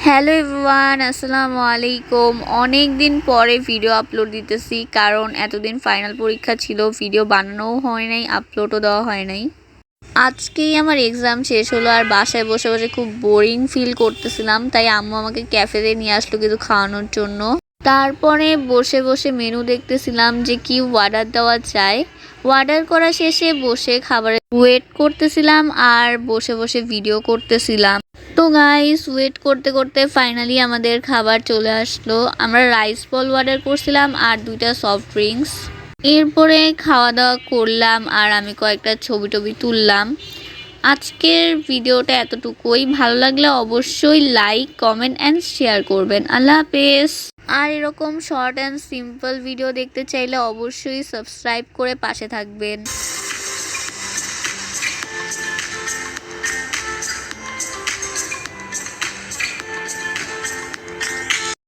Hello everyone, আসসালামু আলাইকুম। অনেক দিন পরে ভিডিও আপলোড দিতেছি, কারণ এতদিন ফাইনাল পরীক্ষা ছিল, ভিডিও বানানোও হয় নাই, আপলোডও দেওয়া হয় নাই। আজকেই আমার এক্সাম শেষ হলো, আর বাসায় বসে বসে খুব বোরিং ফিল করতেছিলাম, তাই আম্মু আমাকে ক্যাফেতে নিয়ে আসলো কিছু খাওয়ানোর জন্য। তারপরে বসে বসে মেনু দেখতেছিলাম যে কি অর্ডার দেওয়া যায়। অর্ডার করা শেষে বসে খাবারের ওয়েট করতেছিলাম আর বসে বসে ভিডিও করতেছিলাম। তো গাইস, ওয়েট করতে করতে ফাইনালি আমাদের খাবার চলে আসলো। আমরা রাইস বল অর্ডার করছিলাম আর 2টা সফট ড্রিঙ্কস। এরপরে খাওয়া দাওয়া করলাম আর আমি কয়েকটা ছবি টবি তুললাম। আজকের ভিডিওটা এতটুকুই। ভালো লাগলে অবশ্যই লাইক, কমেন্ট অ্যান্ড শেয়ার করবেন। আল্লাহ হাফেজ। আর এরকম শর্ট অ্যান্ড সিম্পল ভিডিও দেখতে চাইলে অবশ্যই সাবস্ক্রাইব করে পাশে থাকবেন।